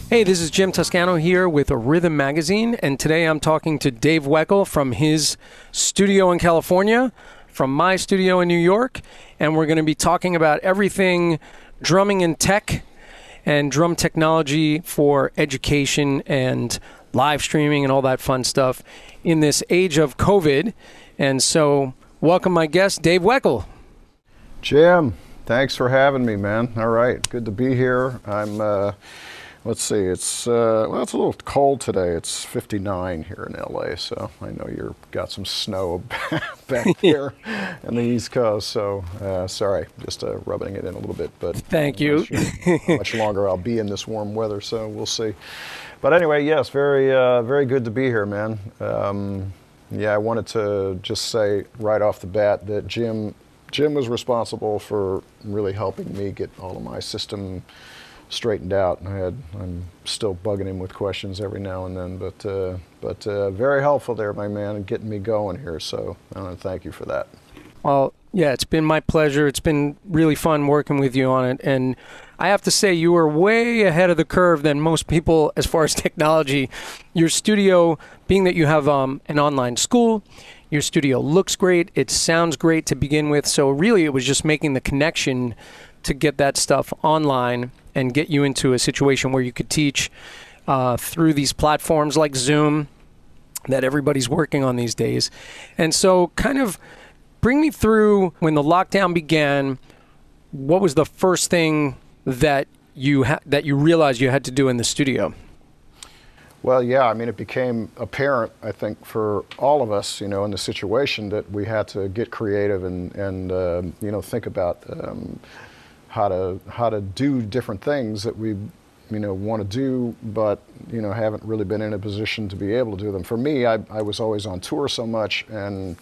Hey, this is Jim Toscano here with Rhythm Magazine, and today I'm talking to Dave Weckl from his studio in California, from my studio in New York, and we're going to be talking about everything drumming and tech and drum technology for education and live streaming and all that fun stuff in this age of COVID. And so, welcome my guest, Dave Weckl. Jim, thanks for having me, man. All right, good to be here. I'm let's see, well, it's a little cold today. It's 59 here in LA, so I know you've got some snow back there on the East Coast, so sorry, just rubbing it in a little bit. But thank you. How much longer I'll be in this warm weather, so we'll see. But anyway, yes, very good to be here, man. Yeah, I wanted to just say right off the bat that Jim was responsible for really helping me get all of my system straightened out. I'm still bugging him with questions every now and then, but very helpful there, my man, in getting me going here. So I want to thank you for that. Well, yeah, it's been my pleasure. It's been really fun working with you on it, and I have to say you are way ahead of the curve than most people as far as technology. Your studio, being that you have an online school, your studio looks great. It sounds great to begin with. So really, it was just making the connection to get that stuff online and get you into a situation where you could teach through these platforms like Zoom that everybody's working on these days. And so kind of bring me through when the lockdown began. What was the first thing that you realized you had to do in the studio? Well, yeah, I mean, it became apparent, I think, for all of us, you know, in the situation that we had to get creative and you know, think about how to do different things that we, you know, want to do, but, you know, haven't really been in a position to be able to do them. For me, I was always on tour so much, and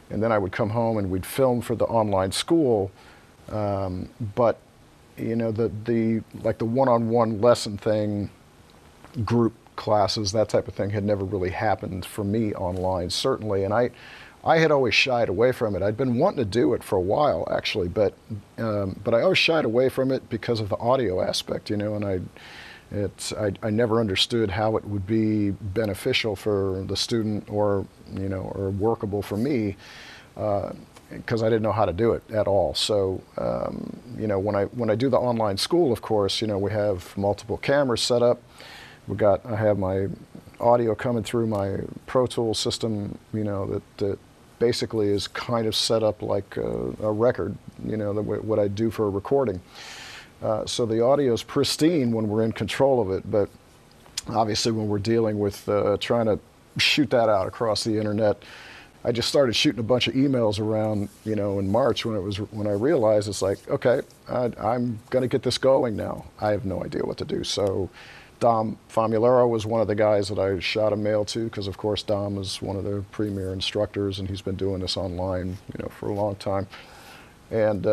then I would come home and we'd film for the online school, but, you know, like the one-on-one lesson thing, group classes, that type of thing had never really happened for me online, certainly, and I had always shied away from it. I'd been wanting to do it for a while, actually, but I always shied away from it because of the audio aspect, you know, and I never understood how it would be beneficial for the student or, you know, or workable for me, because I didn't know how to do it at all. So, you know, when I do the online school, of course, you know, we have multiple cameras set up. I have my audio coming through my Pro Tools system, you know, that basically is kind of set up like a record, you know, what I do for a recording. So the audio is pristine when we're in control of it, but obviously when we're dealing with trying to shoot that out across the internet, I just started shooting a bunch of emails around, you know, in March when I realized it's like, okay, I'm going to get this going now. I have no idea what to do. So Dom Famularo was one of the guys that I shot a mail to, because of course Dom is one of the premier instructors and he's been doing this online, you know, for a long time. And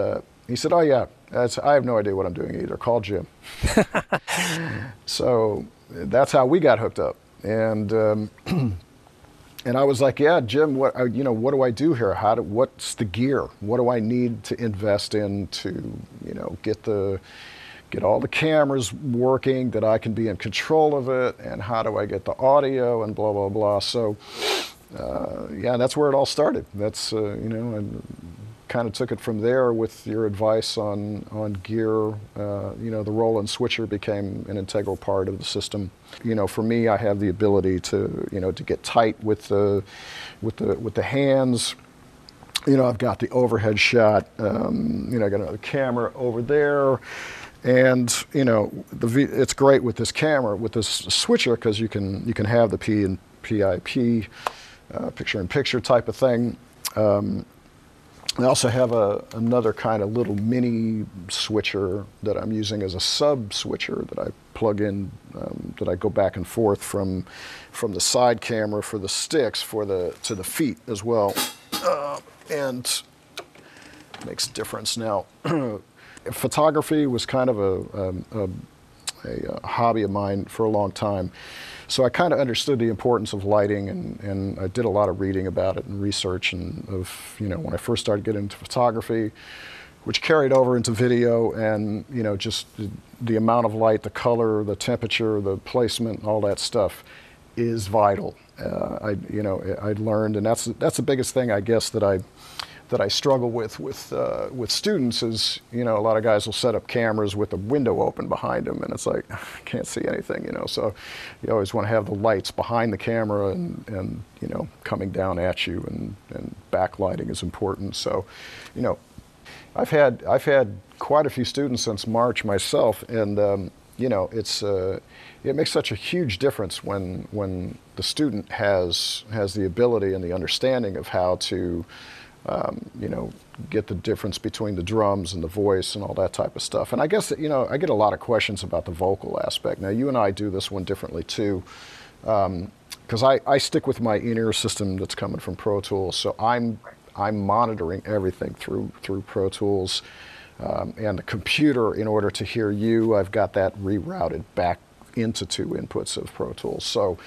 he said, oh yeah, I have no idea what I'm doing either. Call Jim. So that's how we got hooked up. And and I was like, yeah, Jim, you know, what do I do here? What's the gear? What do I need to invest in to, you know, get all the cameras working, that I can be in control of it, and how do I get the audio and blah, blah, blah. So, yeah, that's where it all started. That's, you know, and kind of took it from there with your advice on gear. You know, the Roland switcher became an integral part of the system. You know, for me, I have the ability to, you know, to get tight with the hands. You know, I've got the overhead shot. You know, I got another camera over there. And, you know, it's great with this camera, with this switcher, because you can have the P and PIP, picture-in-picture type of thing. I also have another kind of little mini switcher that I'm using as a sub switcher that I plug in, that I go back and forth from the side camera for the sticks to the feet as well, and it makes a difference now. Photography was kind of a hobby of mine for a long time. So I kind of understood the importance of lighting, and I did a lot of reading about it and research, and of, you know, when I first started getting into photography, which carried over into video, and just the amount of light, the color, the temperature, the placement, all that stuff is vital. I learned, and that's the biggest thing, I guess, that I struggle with students is, a lot of guys will set up cameras with a window open behind them, and it's like, I can't see anything, so you always want to have the lights behind the camera and coming down at you, and backlighting is important. So, I've had quite a few students since March myself, and it makes such a huge difference when the student has the ability and the understanding of how to get the difference between the drums and the voice and all that type of stuff. And I guess that, I get a lot of questions about the vocal aspect. Now, you and I do this one differently too, because I stick with my in-ear system that's coming from Pro Tools. So I'm monitoring everything through Pro Tools, and the computer, in order to hear you, I've got that rerouted back into 2 inputs of Pro Tools. So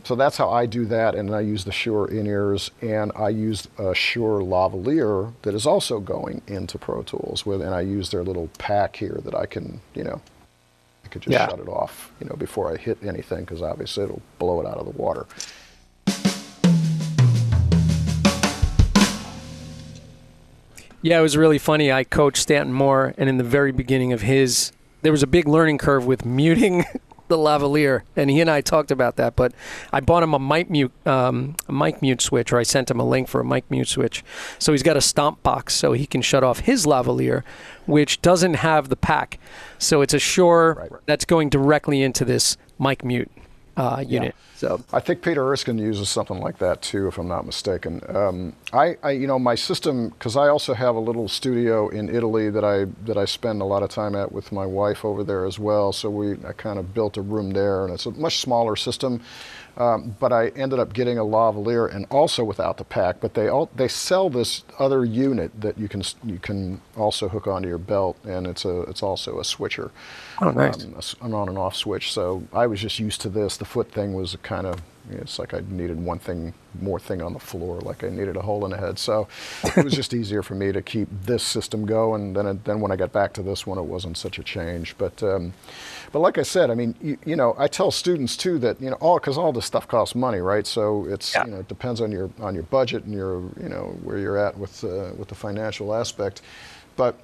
that's how I do that, and I use the SHURE in-ears, and I use a SHURE lavalier that is also going into Pro Tools and I use their little pack here that I can, I could just shut it off, before I hit anything, because obviously it'll blow it out of the water. Yeah, it was really funny. I coached Stanton Moore, and in the very beginning of his, there was a big learning curve with muting the lavalier, and he and I talked about that. But I bought him a mic mute switch, or I sent him a link for a mic mute switch. So he's got a stomp box, so he can shut off his lavalier, which doesn't have the pack. So it's a Shure that's going directly into this mic mute unit. So I think Peter Erskine uses something like that too, if I'm not mistaken. My system, because I also have a little studio in Italy that I spend a lot of time at with my wife over there as well. So I kind of built a room there, and it's a much smaller system. But I ended up getting a lavalier, and also without the pack. But they sell this other unit that you can also hook onto your belt, and it's also a switcher. Oh, nice. An on and off switch. So I was just used to this. The foot thing was kind of, it's like I needed more thing on the floor, like I needed a hole in the head. So it was just easier for me to keep this system going. Then when I got back to this one, it wasn't such a change. But like I said, I mean, I tell students too that because all this stuff costs money, right? So it's it depends on your budget and your where you're at with the financial aspect. But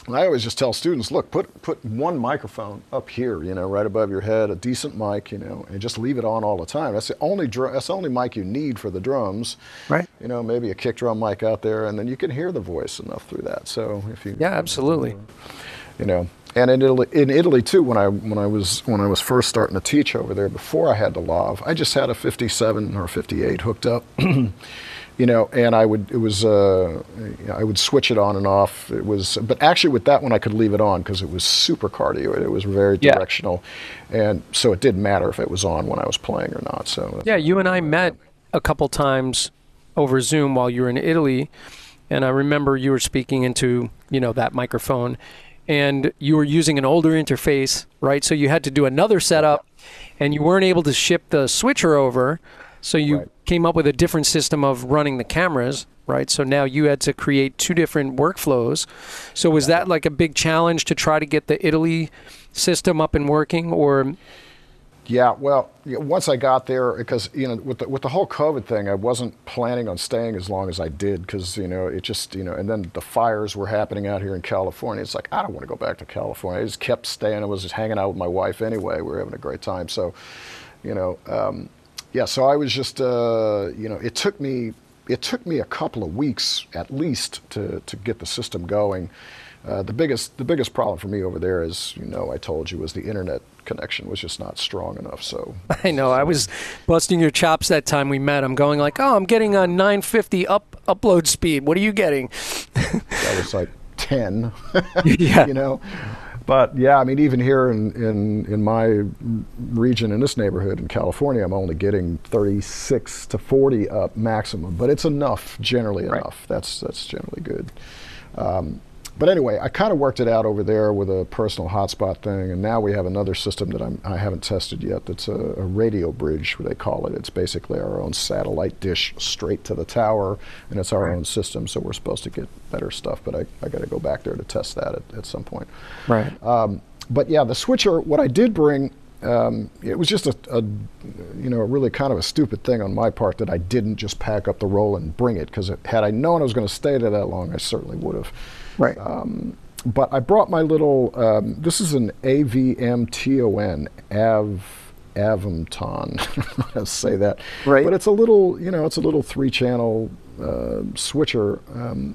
I always just tell students, look, put one microphone up here, right above your head, a decent mic, and just leave it on all the time. That's the only mic you need for the drums. Right. Maybe a kick drum mic out there, and then you can hear the voice enough through that. So if you absolutely. And in Italy too, when I was first starting to teach over there, before I had the lav, I just had a 57 or 58 hooked up. And I would switch it on and off. But actually with that one I could leave it on because it was super cardio. It was very directional, and so it didn't matter if it was on when I was playing or not. So you and I met a couple times over Zoom while you were in Italy, and I remember you were speaking into that microphone, and you were using an older interface, right? So you had to do another setup, and you weren't able to ship the switcher over. So you came up with a different system of running the cameras, right? So now you had to create 2 different workflows. So was that like a big challenge to try to get the Italy system up and working, or? Yeah, well, once I got there, because with the whole COVID thing, I wasn't planning on staying as long as I did, because it just and then the fires were happening out here in California. It's like, I don't want to go back to California. I just kept staying. I was just hanging out with my wife anyway. We were having a great time. So, so I was just, it took me a couple of weeks at least to get the system going. The biggest problem for me over there is, I told you, was the internet connection was just not strong enough. So I know, I was busting your chops that time we met. I'm going like, I'm getting a 950 upload speed. What are you getting? That was like 10. Yeah. But yeah, I mean, even here in my region, in this neighborhood in California, I'm only getting 36 to 40 up maximum, but it's enough, generally enough. That's generally good. But anyway, I kind of worked it out over there with a personal hotspot thing, and now we have another system that I haven't tested yet. That's a radio bridge, they call it. It's basically our own satellite dish straight to the tower, and it's our own system, so we're supposed to get better stuff, but I got to go back there to test that at some point. Right. But yeah, the switcher, what I did bring, it was just a really kind of a stupid thing on my part that I didn't just pack up the Roland and bring it, because had I known I was going to stay there that long, I certainly would have. Right. But I brought my little, this is an AVMTON, Avamton, let's say that. Right. But it's a little, it's a little 3-channel switcher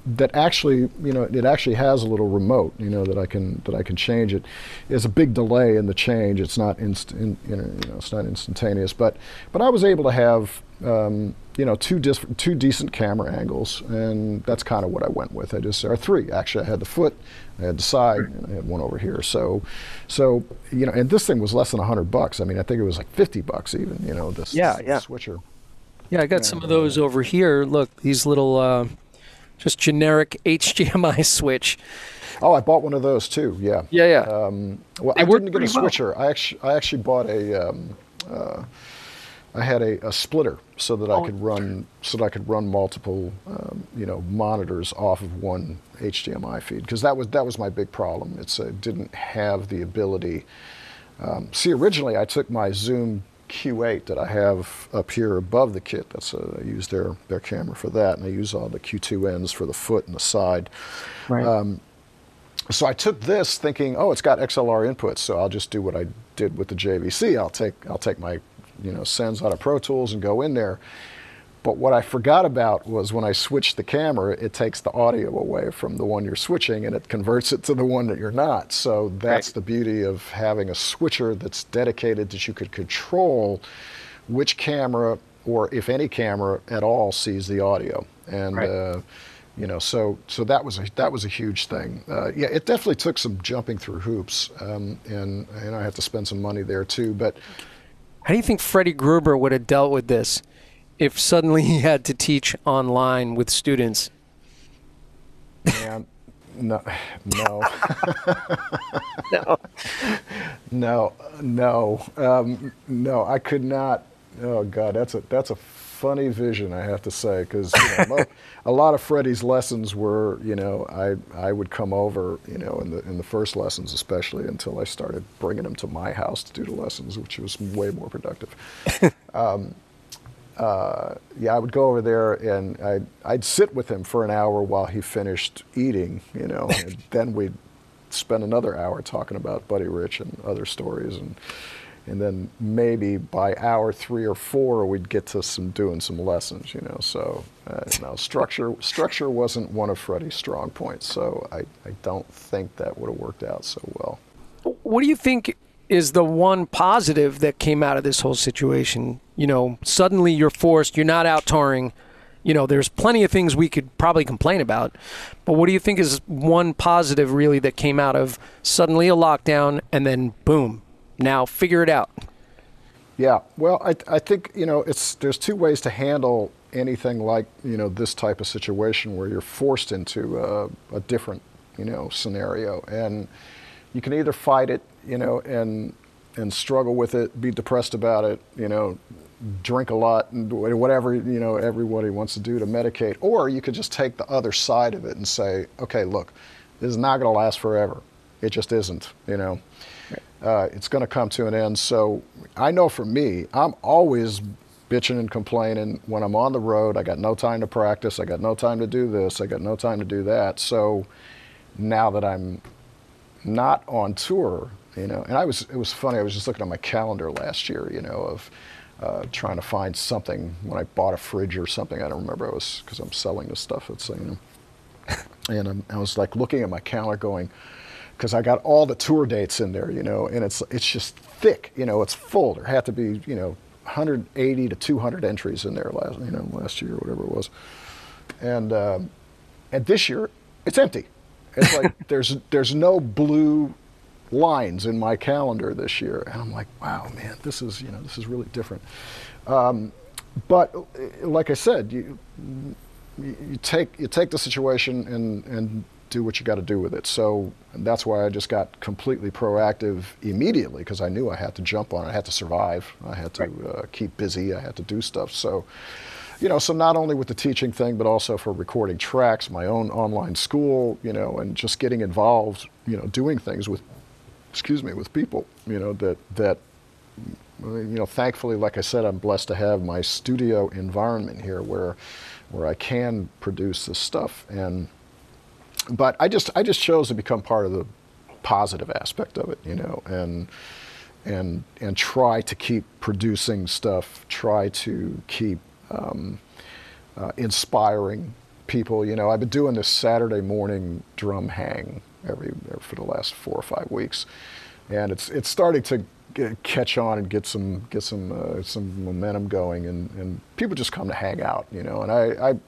that actually, it actually has a little remote, that I can change it. There's a big delay in the change. It's not it's not instantaneous. But I was able to have two decent camera angles, and that's kind of what I went with. Or 3 actually. I had the foot, I had the side, and I had one over here. So and this thing was less than $100. I mean, I think it was like $50 even. This switcher. Yeah, I got some of those over here. Look, these little just generic HDMI switch. Oh, I bought one of those too. Yeah. Yeah. Well, I didn't get a switcher. Well. I actually bought I had a splitter so that I could run multiple monitors off of one HDMI feed, because that was my big problem. It didn't have the ability. See, originally I took my Zoom Q8 that I have up here above the kit. I use their camera for that, and I use all the Q2Ns for the foot and the side. Right. So I took this thinking, oh, it's got XLR inputs, so I'll just do what I did with the JVC. I'll take my sends out of Pro Tools and go in there. But what I forgot about was when I switched the camera, it takes the audio away from the one you're switching and it converts it to the one that you're not. So that's the beauty of having a switcher that's dedicated, that you could control which camera, or if any camera at all, sees the audio. And so that was a huge thing. Yeah, it definitely took some jumping through hoops, and I had to spend some money there too. But how do you think Freddie Gruber would have dealt with this if suddenly he had to teach online with students? Man, no. No, I could not. Oh God, that's a funny vision, I have to say, because a lot of Freddie's lessons were, I would come over, in the first lessons especially, until I started bringing him to my house to do the lessons, which was way more productive. I would go over there and I'd sit with him for an hour while he finished eating, and then we'd spend another hour talking about Buddy Rich and other stories, and then maybe by hour 3 or 4 we'd get to doing some lessons, So no, structure wasn't one of Freddie's strong points, so I don't think that would have worked out so well. What do you think is the one positive that came out of this whole situation? Suddenly you're forced, you're not out touring. There's plenty of things we could probably complain about, but what do you think is one positive really that came out of suddenly a lockdown and then boom, now figure it out? Yeah, well, I think, there's 2 ways to handle anything like, this type of situation where you're forced into a different, scenario. And you can either fight it, and struggle with it, be depressed about it, drink a lot, and whatever, everybody wants to do to medicate. Or you could just take the other side of it and say, okay, look, this is not going to last forever. It just isn't, It's going to come to an end. So I know for me, I'm always bitching and complaining when I'm on the road. I got no time to practice. I got no time to do this. I got no time to do that. So now that I'm not on tour, and it was funny. I was just looking at my calendar last year, of trying to find something when I bought a fridge or something. I don't remember. It was because I'm selling this stuff. It's and I was like looking at my calendar, going, because I got all the tour dates in there, and it's just thick, it's full. There had to be 180 to 200 entries in there last year, whatever it was, and this year it's empty. It's like there's no blue lines in my calendar this year, and I'm like, wow, man, this is really different. But like I said, you take the situation and do what you got to do with it. So that's why I just got completely proactive immediately, because I knew I had to jump on it. I had to survive. I had to keep busy. I had to do stuff. So, you know, so not only with the teaching thing, but also for recording tracks, my own online school, you know, and just getting involved, you know, doing things with, with people, you know, that you know, thankfully, like I said, I'm blessed to have my studio environment here where I can produce this stuff. But I just chose to become part of the positive aspect of it, you know, and try to keep producing stuff, try to keep inspiring people. You know, I've been doing this Saturday morning drum hang for the last 4 or 5 weeks, and it's starting to catch on and get some momentum going, and people just come to hang out, you know. And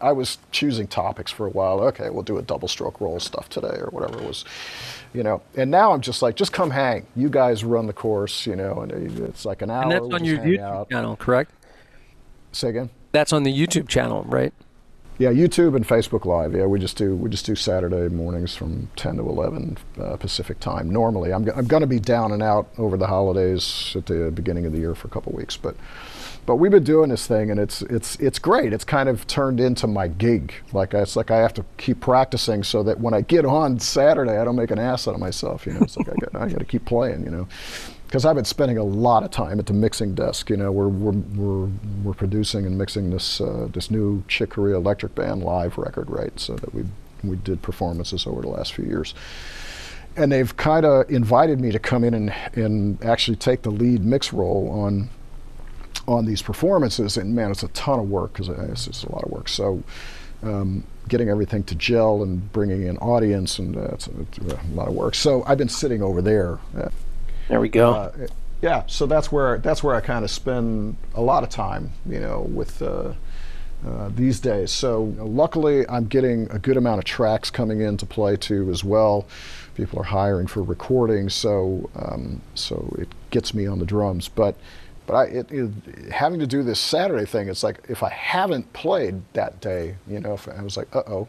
I was choosing topics for a while. Okay, we'll do a double stroke roll stuff today or whatever it was, you know. And now I'm just like, just come hang. You guys run the course, you know. And it's like an hour. And that's on your YouTube channel, correct? Say again? That's on the YouTube channel, right? Yeah, YouTube and Facebook Live. Yeah, we just do Saturday mornings from 10 to 11 Pacific time. Normally, I'm going to be down and out over the holidays at the beginning of the year for a couple of weeks, but we've been doing this thing, and it's great. It's kind of turned into my gig. It's like I have to keep practicing so that when I get on Saturday, I don't make an ass out of myself. You know, it's like I got to keep playing. You know. Because I've been spending a lot of time at the mixing desk. You know, we're producing and mixing this new Chick Corea Electric Band live record, right? So that we did performances over the last few years, and they've kind of invited me to come in and actually take the lead mix role on these performances. And man, it's a ton of work, because it's a lot of work. So getting everything to gel and bringing in audience, and it's a lot of work. So I've been sitting over there. There we go. Yeah, so that's where I kind of spend a lot of time, you know, with these days. So luckily, I'm getting a good amount of tracks coming in to play to as well. People are hiring for recording, so it gets me on the drums. But having to do this Saturday thing, it's like if I haven't played that day, you know, I was like, uh-oh.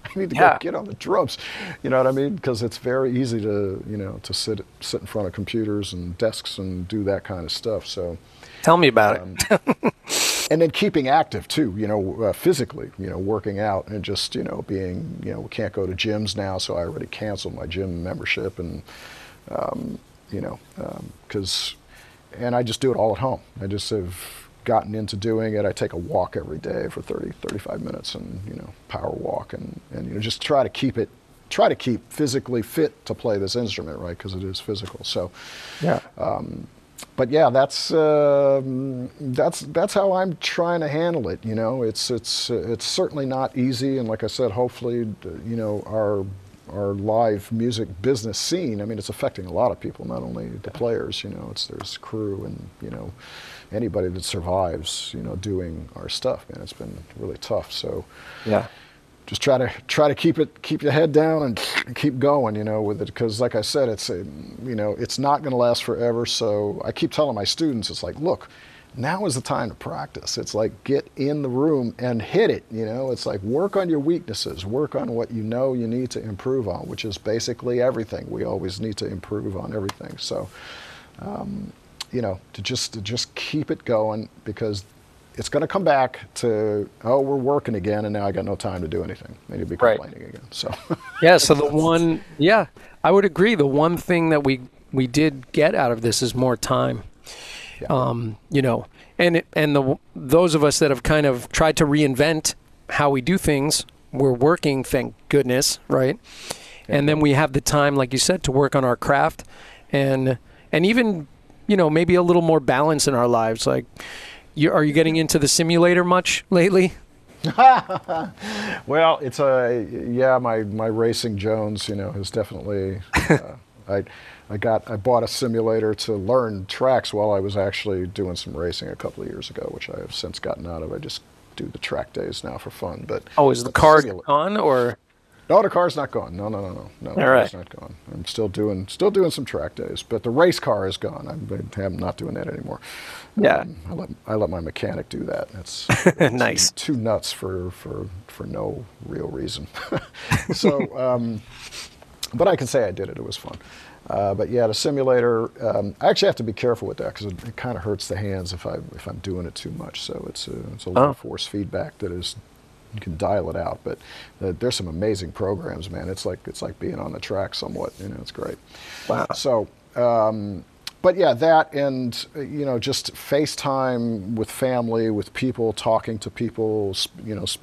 I need to go get on the drums, you know what I mean? Because it's very easy to, you know, to sit in front of computers and desks and do that kind of stuff. So, tell me about it. And then keeping active too, you know, physically, you know, working out and just, you know, being, you know, we can't go to gyms now, so I already canceled my gym membership, and you know, and I just do it all at home. I just have gotten into doing it. I take a walk every day for 35 minutes, and, you know, power walk, and you know, just try to keep physically fit to play this instrument, right? Because it is physical. So, yeah. But yeah, that's how I'm trying to handle it. You know, it's certainly not easy, and like I said, hopefully, you know, our live music business scene, I mean, it's affecting a lot of people, not only the players, you know, there's crew and, you know, anybody that survives, you know, doing our stuff, man. It's been really tough. So yeah, just try to keep your head down and keep going, you know, with it. Because like I said, you know, it's not going to last forever. So I keep telling my students, it's like, look, now is the time to practice. It's like, get in the room and hit it, you know. It's like, work on your weaknesses, work on what you know you need to improve on, which is basically everything. We always need to improve on everything. So, you know, to just keep it going, because it's going to come back to, oh, we're working again, and now I got no time to do anything. Maybe be complaining again. So yeah, so I would agree. The one thing that we did get out of this is more time. Yeah. You know, and those of us that have kind of tried to reinvent how we do things, we're working, thank goodness, right? Yeah. And then we have the time, like you said, to work on our craft, and even, you know, maybe a little more balance in our lives. Like, are you getting into the simulator much lately? Well, it's my Racing Jones, you know, has definitely. I bought a simulator to learn tracks while I was actually doing some racing a couple of years ago, which I have since gotten out of. I just do the track days now for fun. But is the car on, or? No, the car's not gone. No, no, no, no. No, the car's not gone. I'm still doing some track days, but the race car is gone. I'm not doing that anymore. Yeah. I let my mechanic do that. That's nice. Too nuts for no real reason. So, but I can say I did it. It was fun. But yeah, the simulator. I actually have to be careful with that because it kind of hurts the hands if I'm doing it too much. So it's a low force feedback that is. You can dial it out, but there's some amazing programs, man. It's like being on the track somewhat. It's great. Wow. So, but yeah, that and just FaceTime with family, with people, talking to people.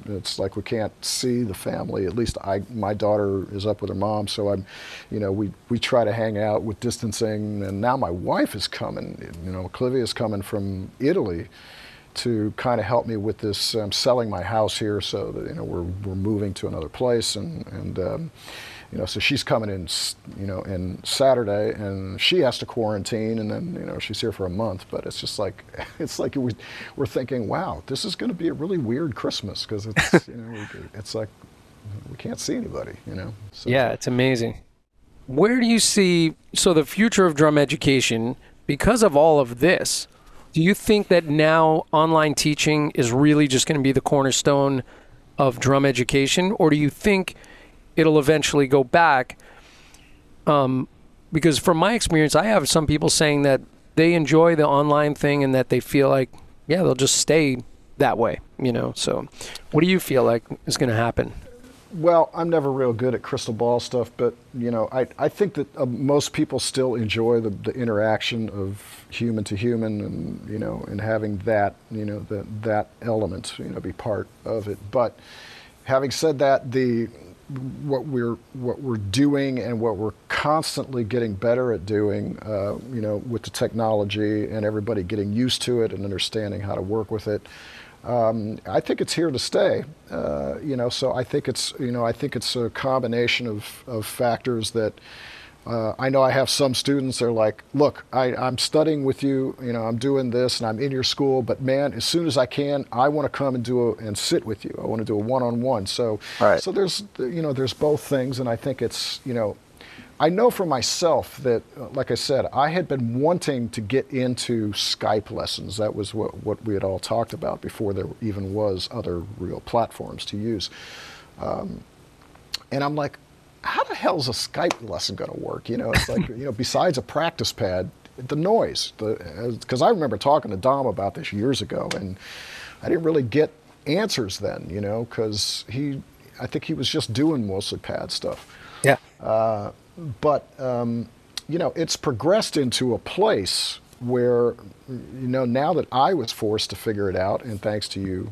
It's like we can't see the family. At least my daughter is up with her mom, so we try to hang out with distancing. And now my wife is coming. Clivia is coming from Italy to kind of help me with this. I'm selling my house here, so that we're moving to another place, and so she's coming in Saturday, and she has to quarantine, and then she's here for a month. But it's just like we're thinking, wow, this is going to be a really weird Christmas because it's it's like we can't see anybody. So, yeah, it's amazing. Where do you see the future of drum education because of all of this? Do you think that now online teaching is really just going to be the cornerstone of drum education, or do you think it'll eventually go back? Because from my experience, I have some people saying that they enjoy the online thing and that they feel like, yeah, they'll just stay that way, So what do you feel like is going to happen? Well, I'm never real good at crystal ball stuff, but I think that most people still enjoy the interaction of human to human, and having that that element be part of it. But having said that, what we're doing and what we're constantly getting better at doing, with the technology and everybody getting used to it and understanding how to work with it. I think it's here to stay, so I think it's a combination of factors that I know I have some students that are like, look, I'm studying with you, I'm doing this and I'm in your school, but man, as soon as I can, I want to come and sit with you. I want to do a one-on-one. So, right. So there's both things, and I think it's, I know for myself that, like I said, I had been wanting to get into Skype lessons. That was what we had all talked about before there even was other real platforms to use. And I'm like, how the hell is a Skype lesson going to work? It's like, besides a practice pad, the noise. Because I remember talking to Dom about this years ago, and I didn't really get answers then, because I think he was just doing mostly pad stuff. Yeah. But it's progressed into a place where, now that I was forced to figure it out, and thanks to you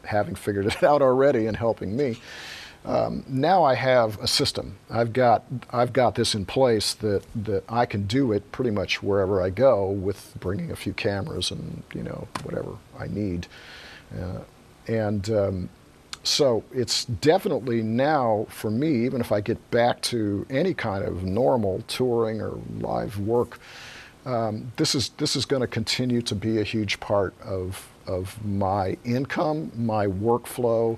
having figured it out already and helping me, now I have a system. I've got this in place that I can do it pretty much wherever I go with bringing a few cameras and whatever I need, So it's definitely now for me, even if I get back to any kind of normal touring or live work, this is going to continue to be a huge part of my income, my workflow,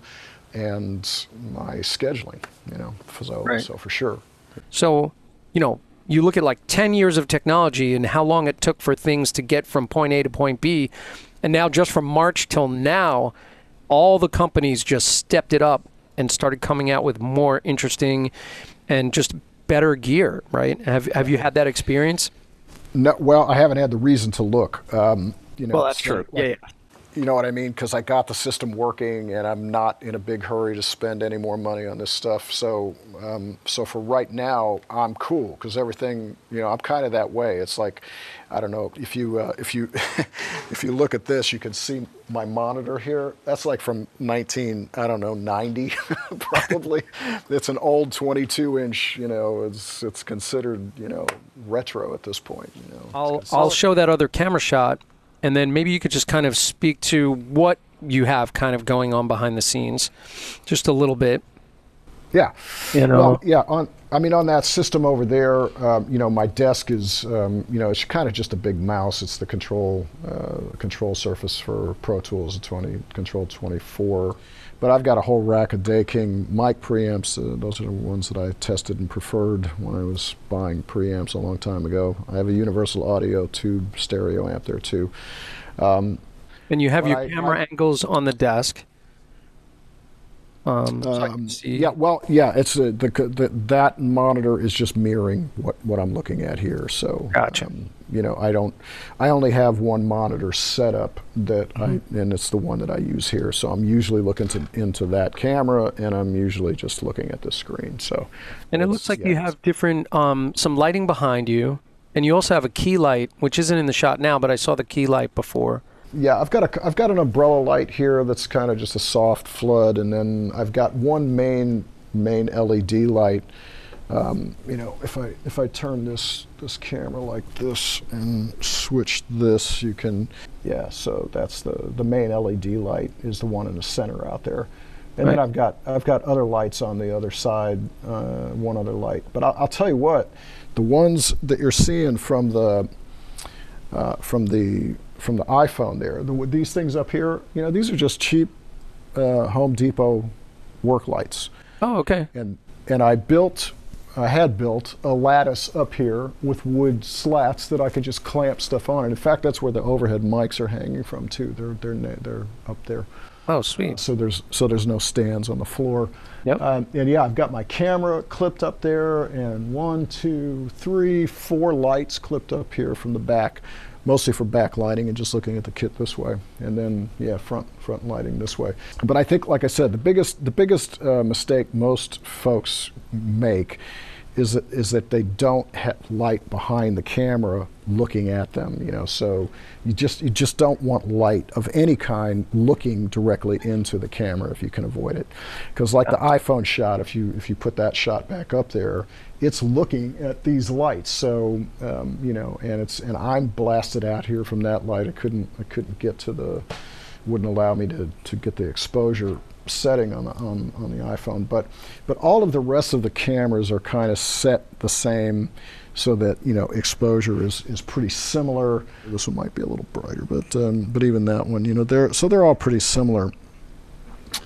and my scheduling. Right. So for sure. So, you look at like 10 years of technology and how long it took for things to get from point A to point B, and now just from March till now, all the companies just stepped it up and started coming out with more interesting and just better gear, right? Have you had that experience? No, well, I haven't had the reason to look. Well, that's true. Yeah. You know what I mean? Because I got the system working, and I'm not in a big hurry to spend any more money on this stuff. So, so for right now, I'm cool because everything, I'm kind of that way. It's like, I don't know if you if you look at this, you can see my monitor here. That's like from 90 probably. It's an old 22-inch. It's considered retro at this point. I'll show that other camera shot. And then maybe you could just kind of speak to what you have kind of going on behind the scenes, just a little bit. Yeah. You know. Well, yeah. On that system over there, my desk is, it's kind of just a big mouse. It's the control surface for Pro Tools, Control 24. But I've got a whole rack of King mic preamps. Those are the ones that I tested and preferred when I was buying preamps a long time ago. I have a Universal Audio tube stereo amp there too. And you have your camera angles on the desk. So I can see. Yeah, well, yeah, it's that monitor is just mirroring what I'm looking at here. So, gotcha. I only have one monitor set up and it's the one that I use here. So I'm usually looking into that camera, and I'm usually just looking at the screen. So, and it looks like you have different some lighting behind you, and you also have a key light, which isn't in the shot now, but I saw the key light before. Yeah, I've got an umbrella light here that's kind of just a soft flood, and then I've got one main LED light. If I turn this camera like this and switch this, you can, so that's the main LED light is the one in the center out there, and then I've got other lights on the other side, one other light. But I'll tell you what, the ones that you're seeing from the iPhone there, these things up here, these are just cheap Home Depot work lights. Oh, okay. And I had built a lattice up here with wood slats that I could just clamp stuff on. And in fact, that's where the overhead mics are hanging from too. They're up there. Oh, sweet. So there's no stands on the floor. Yep. And yeah, I've got my camera clipped up there, and 1, 2, 3, 4 lights clipped up here from the back, mostly for backlighting and just looking at the kit this way, and then front lighting this way. But I think, like I said, the biggest mistake most folks make is that they don't have light behind the camera looking at them. So you just don't want light of any kind looking directly into the camera if you can avoid it, because like the iPhone shot, if you put that shot back up there, it's looking at these lights. So and I'm blasted out here from that light. I couldn't get to wouldn't allow me to get the exposure setting on the iPhone. But all of the rest of the cameras are kind of set the same, so that exposure is pretty similar. This one might be a little brighter, but even that one, they're all pretty similar,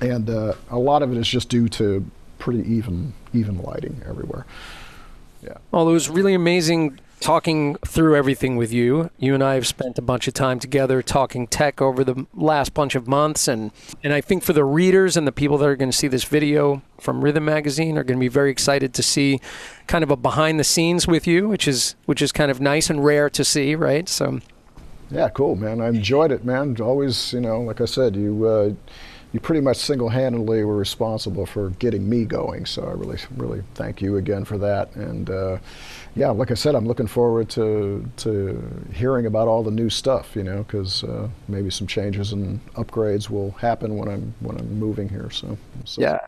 and a lot of it is just due to pretty even lighting everywhere. Yeah. Well, it was really amazing talking through everything with you. You and I have spent a bunch of time together talking tech over the last bunch of months, and I think for the readers and the people that are going to see this video from Rhythm Magazine are going to be very excited to see kind of a behind the scenes with you, which is kind of nice and rare to see, right? So yeah, cool, man. I enjoyed it, man. Always, like I said, you pretty much single-handedly were responsible for getting me going, so I really, really thank you again for that. And yeah, like I said, I'm looking forward to hearing about all the new stuff, because maybe some changes and upgrades will happen when I'm moving here. So yeah.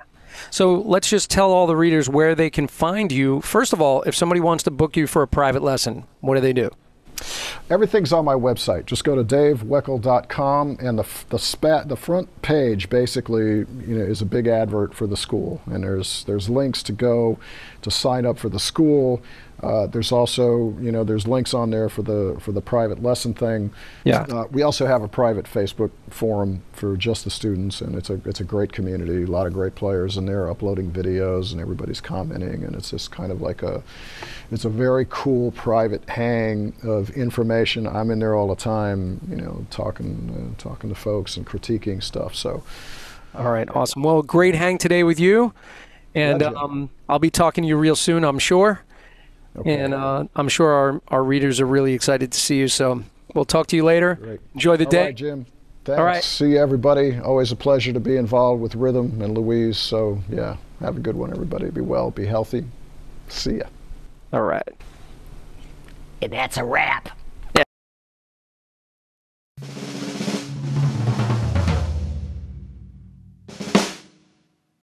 So let's just tell all the readers where they can find you. First of all, if somebody wants to book you for a private lesson, what do they do? Everything's on my website. Just go to daveweckl.com, and the front page basically is a big advert for the school, and there's links to go to sign up for the school. There's also there's links on there for the private lesson thing. Yeah. We also have a private Facebook forum for just the students, and it's a great community. A lot of great players in there uploading videos, and everybody's commenting, and it's just kind of like it's a very cool private hang of information. I'm in there all the time, talking to folks and critiquing stuff. So, all right, awesome. Well, great hang today with you, and I'll be talking to you real soon, I'm sure. Okay. And I'm sure our readers are really excited to see you. So we'll talk to you later. Great. Enjoy the day. All right, Jim. Thanks. All right. See you, everybody. Always a pleasure to be involved with Rhythm and Louise. So yeah, have a good one, everybody. Be well, be healthy. See ya. All right. And that's a wrap.